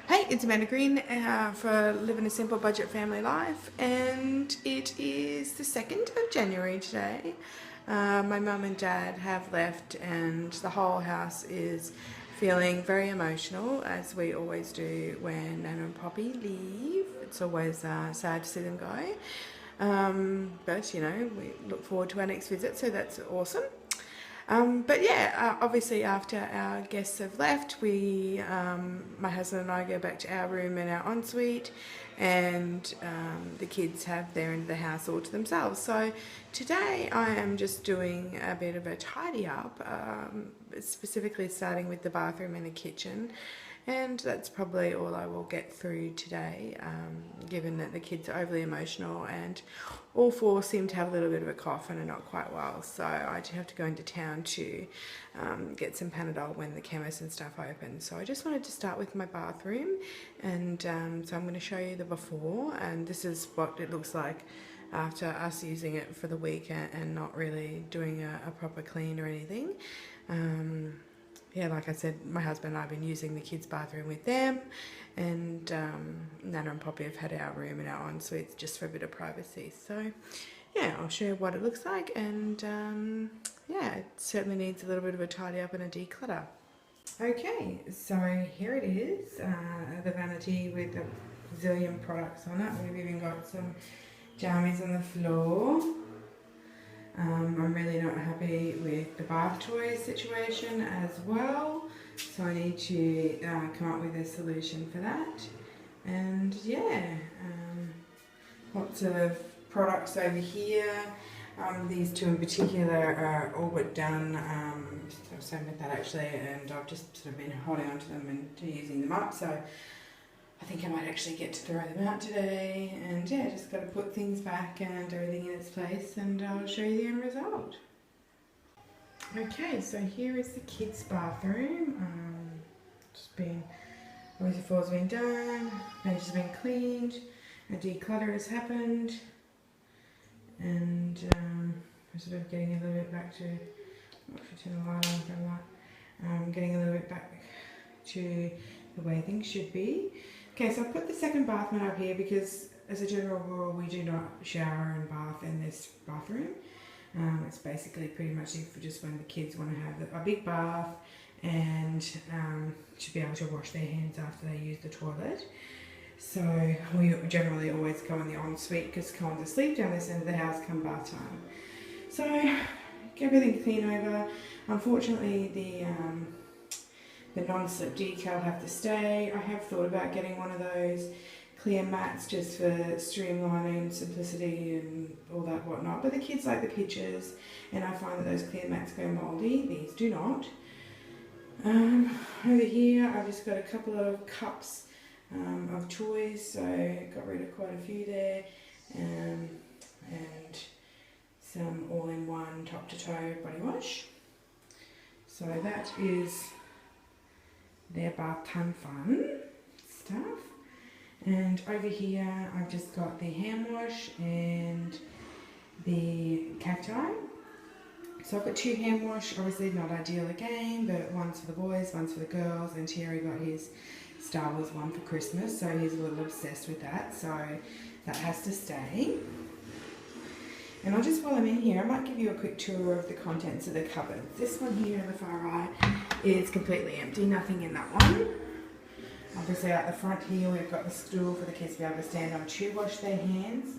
Hey, it's Amanda Green for Living a Simple Budget Family Life, and it is the 2nd of January today. My mum and dad have left, and the whole house is feeling very emotional, as we always do when Nana and Poppy leave. It's always sad to see them go, but you know, we look forward to our next visit, so that's awesome. But yeah, obviously after our guests have left, my husband and I go back to our room and our ensuite, and the kids have their end of the house all to themselves. So today I am just doing a bit of a tidy up, specifically starting with the bathroom and the kitchen. And that's probably all I will get through today, given that the kids are overly emotional and all four seem to have a little bit of a cough and are not quite well. So I do have to go into town to get some Panadol when the chemist and stuff open. So I just wanted to start with my bathroom, and so I'm going to show you the before, and this is what it looks like after us using it for the week and not really doing a proper clean or anything. Yeah, like I said, my husband and I have been using the kids' bathroom with them, and Nana and Poppy have had our room and our ensuite just for a bit of privacy. So yeah, I'll show you what it looks like, and yeah, it certainly needs a little bit of a tidy up and a declutter. Okay, so here it is, the vanity with a zillion products on it. We've even got some jammies on the floor. I'm really not happy with the bath toys situation as well, so I need to come up with a solution for that. And yeah, lots of products over here. These two in particular are all but done. So I'm same with that actually, and I've just sort of been holding on to them and using them up, so I think I might actually get to throw them out today. And yeah, just got to put things back and everything in its place, and I'll show you the end result. Okay, so here is the kids' bathroom. Obviously the floor's been done, bench has been cleaned, a declutter has happened, and I'm sort of getting a little bit back to, if you turn the light on for that, getting a little bit back to the way things should be. Okay, so I put the second bath mat up here because, as a general rule, we do not shower and bath in this bathroom. It's basically pretty much for just when the kids want to have a big bath and to be able to wash their hands after they use the toilet. So we generally always go in the ensuite because Colin's asleep down this end of the house come bath time. So get everything clean over. Unfortunately, the non-slip decal have to stay. I have thought about getting one of those clear mats just for streamlining, simplicity and all that whatnot, but the kids like the pictures, and I find that those clear mats go mouldy. These do not. Over here I've just got a couple of cups of toys, so got rid of quite a few there, and some all-in-one top-to-toe body wash. So that is their bath time fun stuff. And over here I've just got the hand wash and the cacti. So I've got two hand wash, obviously not ideal again, but one's for the boys, one's for the girls, and Terry got his Star Wars one for Christmas, so he's a little obsessed with that, so that has to stay. And I'll just, while I'm in here, I might give you a quick tour of the contents of the cupboard. This one here on the far right is completely empty, nothing in that one. Obviously out the front here we've got the stool for the kids to be able to stand on to wash their hands.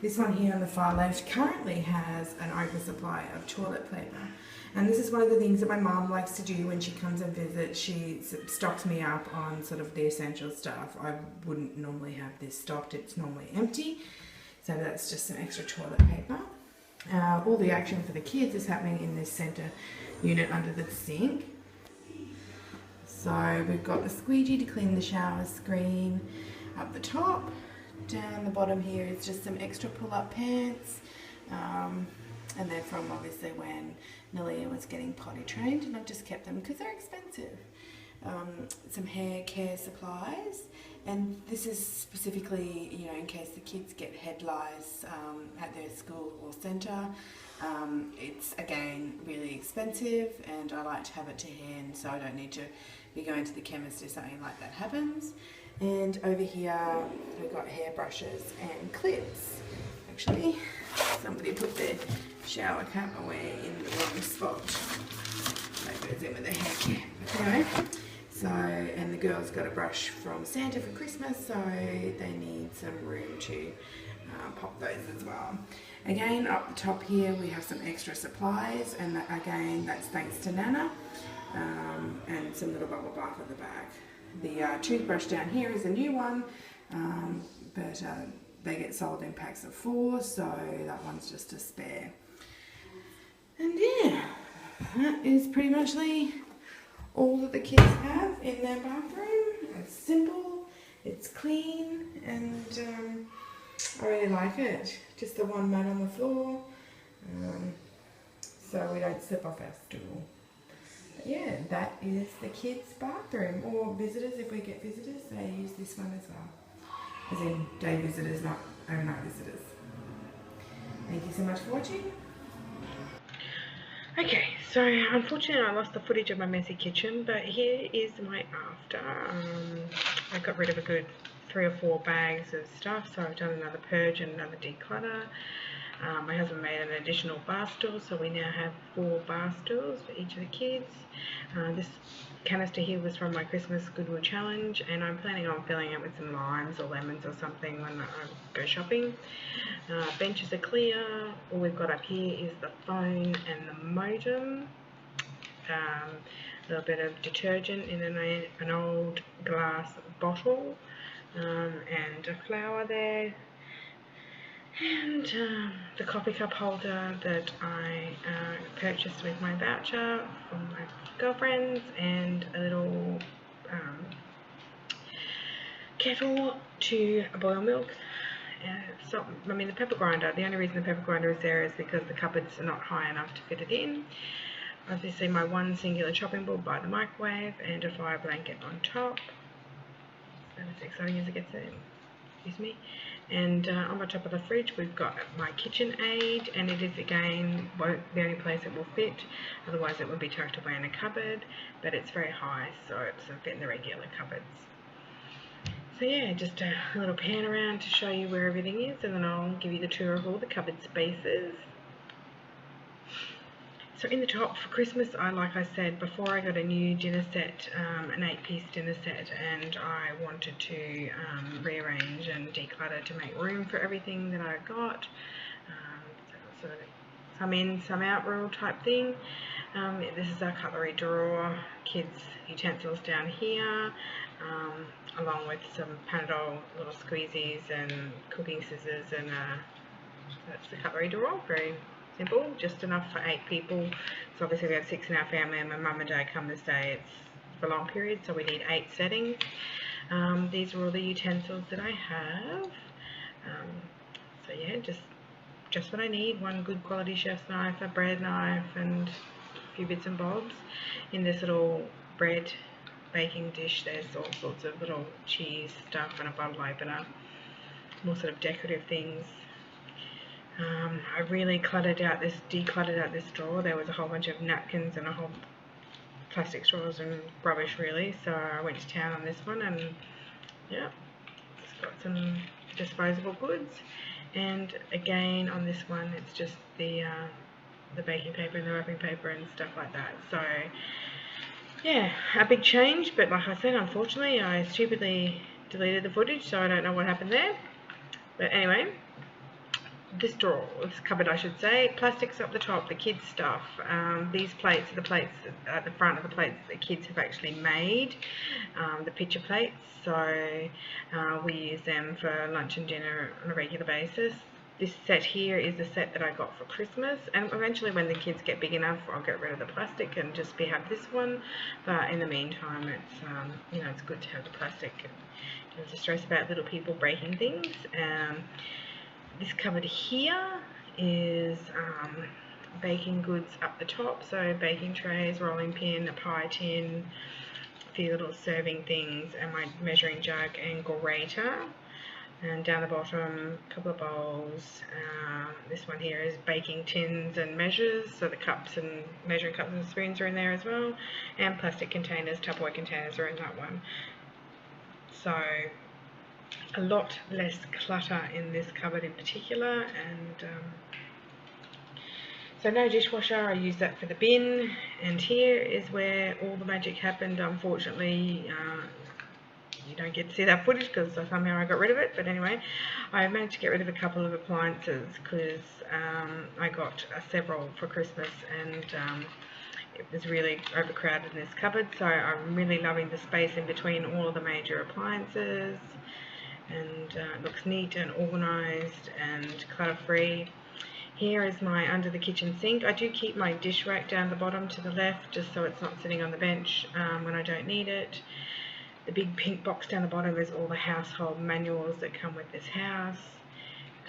This one here on the far left currently has an oversupply of toilet paper. And this is one of the things that my mum likes to do when she comes and visits. She stocks me up on sort of the essential stuff. I wouldn't normally have this stocked, it's normally empty. So that's just some extra toilet paper. All the action for the kids is happening in this centre unit under the sink. So we've got the squeegee to clean the shower screen up the top. Down the bottom here is just some extra pull-up pants. And they're from obviously when Nalia was getting potty trained, and I've just kept them because they're expensive. Some hair care supplies, and this is specifically, you know, in case the kids get head lice at their school or centre. It's again really expensive, and I like to have it to hand so I don't need to be going to the chemist if something like that happens. And over here we've got hairbrushes and clips. Actually, somebody put their shower cap away in the wrong spot. Maybe it's in with their hair cap. Anyway, so, and the girls got a brush from Santa for Christmas, so they need some room to pop those as well. Again, up the top here we have some extra supplies, and that, again, that's thanks to Nana, and some little bubble bath at the back. The toothbrush down here is a new one, but they get sold in packs of 4, so that one's just a spare. And yeah, that is pretty much all that the kids have in their bathroom. It's simple, it's clean, and I really like it. Just the one mat on the floor, so we don't slip off our stool. But yeah, that is the kids' bathroom, or visitors. If we get visitors, they use this one as well. As in day visitors, not overnight visitors. Thank you so much for watching. Okay, so unfortunately I lost the footage of my messy kitchen, but here is my after. I got rid of a good 3 or 4 bags of stuff, so I've done another purge and another declutter. My husband made an additional bar stool, so we now have 4 bar stools for each of the kids. This canister here was from my Christmas Goodwill challenge, and I'm planning on filling it with some limes or lemons or something when I go shopping. Benches are clear. All we've got up here is the phone and the modem. A little bit of detergent in an old glass bottle, and a flower there. And the coffee cup holder that I purchased with my voucher from my girlfriends, and a little kettle to boil milk. So, I mean, the pepper grinder, the only reason the pepper grinder is there is because the cupboards are not high enough to fit it in. Obviously my one singular chopping board by the microwave, and a fire blanket on top. That's as exciting as it gets in. Excuse me. And on the top of the fridge we've got my KitchenAid, and it is again the only place it will fit, otherwise it would be tucked away in a cupboard, but it's very high, so it doesn't fit in the regular cupboards. So yeah, just a little pan around to show you where everything is, and then I'll give you the tour of all the cupboard spaces. So in the top for Christmas, like I said before, I got a new dinner set, an 8-piece dinner set, and I wanted to rearrange and declutter to make room for everything that I got. So sort of some in, some out rule type thing. This is our cutlery drawer, kids' utensils down here, along with some Panadol little squeezies and cooking scissors, and that's the cutlery drawer. Very simple, just enough for 8 people. So obviously we have 6 in our family, and my mum and dad come this day. It's for a long period, so we need 8 settings. These are all the utensils that I have. So yeah, just what I need. One good quality chef's knife, a bread knife, and a few bits and bobs. In this little bread baking dish there's all sorts of little cheese stuff and a bottle opener, more sort of decorative things. I really decluttered out this drawer. There was a whole bunch of napkins and a whole plastic straws and rubbish really, so I went to town on this one, and yeah, it's got some disposable goods. And again on this one it's just the baking paper and the wrapping paper and stuff like that. So yeah, a big change, but like I said, unfortunately I stupidly deleted the footage, so I don't know what happened there. But anyway, this cupboard I should say, plastics up the top, the kids stuff. These plates are the plates at the front of the plates that the kids have actually made, the picture plates, so we use them for lunch and dinner on a regular basis. This set here is the set that I got for Christmas, and eventually when the kids get big enough I'll get rid of the plastic and just have this one, but in the meantime it's you know, it's good to have the plastic. There's a stress about little people breaking things. This cupboard here is baking goods up the top, so baking trays, rolling pin, a pie tin, a few little serving things, and my measuring jug and grater. And down the bottom, a couple of bowls. This one here is baking tins and measures, so the cups and measuring cups and spoons are in there as well, and plastic containers, Tupperware containers are in that one. So a lot less clutter in this cupboard in particular, and so no dishwasher. I use that for the bin, and here is where all the magic happened. Unfortunately, you don't get to see that footage because somehow I got rid of it, but anyway, I managed to get rid of a couple of appliances because I got several for Christmas, and it was really overcrowded in this cupboard, so I'm really loving the space in between all of the major appliances, and it looks neat and organised and clutter-free. Here is my under the kitchen sink. I do keep my dish rack down the bottom to the left just so it's not sitting on the bench when I don't need it. The big pink box down the bottom is all the household manuals that come with this house.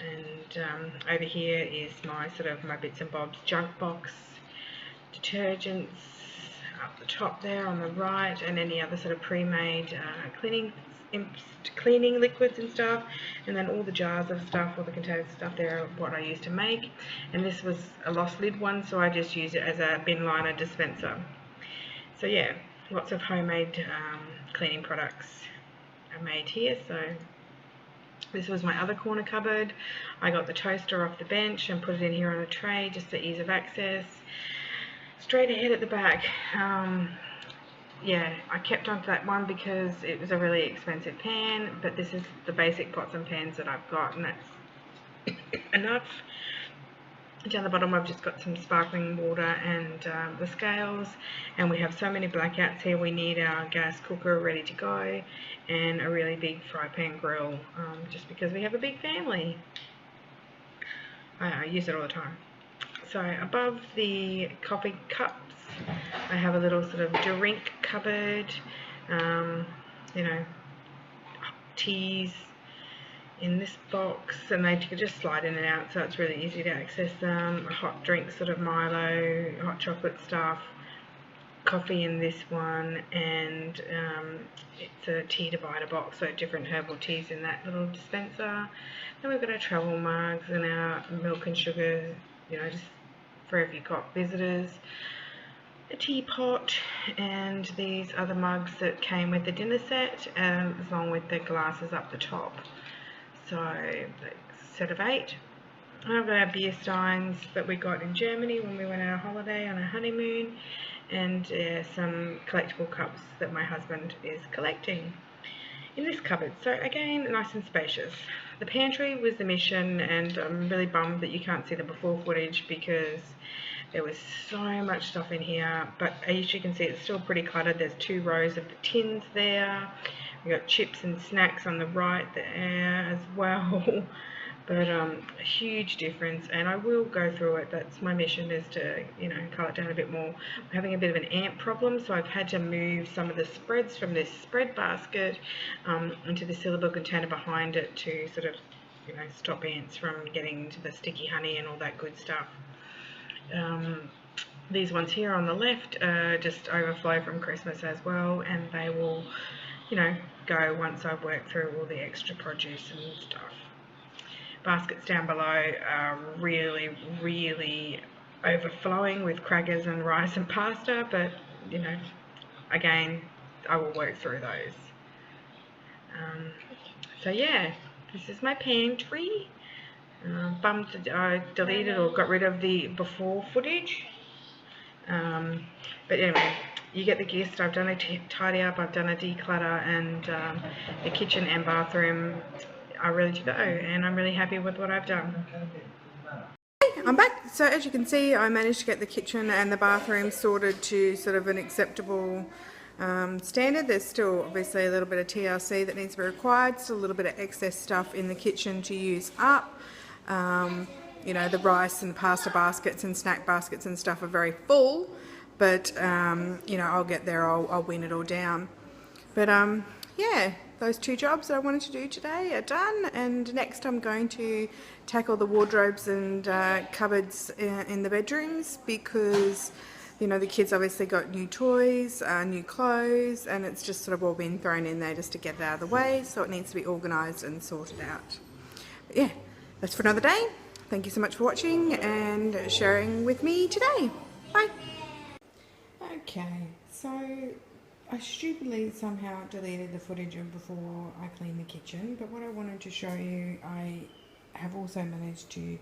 And over here is my my bits and bobs junk box, detergents up the top there on the right, and any other sort of pre-made cleaning liquids and stuff, and then all the jars of stuff, all the containers of stuff there are what I used to make. And this was a lost lid one, so I just use it as a bin liner dispenser. So yeah, lots of homemade cleaning products are made here. So this was my other corner cupboard. I got the toaster off the bench and put it in here on a tray just for ease of access. Straight ahead at the back, yeah, I kept onto that one because it was a really expensive pan, but this is the basic pots and pans that I've got, and that's enough. Down the bottom I've just got some sparkling water and the scales, and we have so many blackouts here. We need our gas cooker ready to go and a really big fry pan grill, just because we have a big family. I use it all the time. So above the coffee cups I have a little sort of drink cupboard, you know, teas in this box, and they could just slide in and out, so it's really easy to access them. Hot drinks, sort of Milo, hot chocolate stuff, coffee in this one, and it's a tea divider box, so different herbal teas in that little dispenser. Then we've got our travel mugs and our milk and sugar, you know, just for if you've got visitors. A teapot, and these other mugs that came with the dinner set, along with the glasses up the top. So a set of 8. I have our beer steins that we got in Germany when we went on a holiday on a honeymoon, and some collectible cups that my husband is collecting in this cupboard. So again, nice and spacious. The pantry was the mission, and I'm really bummed that you can't see the before footage because there was so much stuff in here, but as you can see it's still pretty cluttered. There's 2 rows of the tins there. We've got chips and snacks on the right there as well. But a huge difference, and I will go through it. That's my mission, is to, you know, cut it down a bit more. I'm having a bit of an ant problem, so I've had to move some of the spreads from this spread basket into the syllable container behind it to sort of, you know, stop ants from getting to the sticky honey and all that good stuff. These ones here on the left just overflow from Christmas as well, and they will, you know, go once I've worked through all the extra produce and stuff. Baskets down below are really, really overflowing with crackers and rice and pasta, but, you know, again, I will work through those. So yeah, this is my pantry. Bummed I deleted or got rid of the before footage, but anyway, you get the gist. I've done a tidy up, I've done a declutter, and the kitchen and bathroom are ready to go, and I'm really happy with what I've done. Hey, I'm back. So as you can see, I managed to get the kitchen and the bathroom sorted to sort of an acceptable standard. There's still obviously a little bit of TLC that needs to be required, still a little bit of excess stuff in the kitchen to use up. You know, the rice and the pasta baskets and snack baskets and stuff are very full, but you know, I'll get there, I'll win it all down. But yeah, those 2 jobs that I wanted to do today are done, and next I'm going to tackle the wardrobes and cupboards in the bedrooms, because, you know, the kids obviously got new toys, new clothes, and it's just sort of all been thrown in there just to get it out of the way, so it needs to be organised and sorted out. But yeah, that's for another day. Thank you so much for watching and sharing with me today. Bye. Okay, so I stupidly somehow deleted the footage of before I cleaned the kitchen, but what I wanted to show you, I have also managed to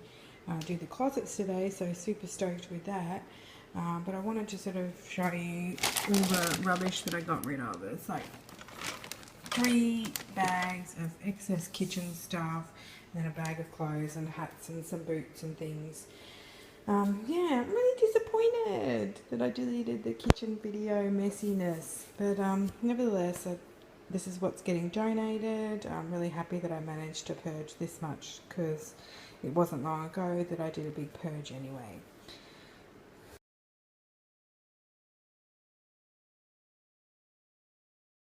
do the closets today, so super stoked with that. But I wanted to sort of show you all the rubbish that I got rid of. It's like 3 bags of excess kitchen stuff, and then a bag of clothes and hats and some boots and things. Yeah, I'm really disappointed that I deleted the kitchen video messiness, but nevertheless, this is what's getting donated. I'm really happy that I managed to purge this much because it wasn't long ago that I did a big purge anyway.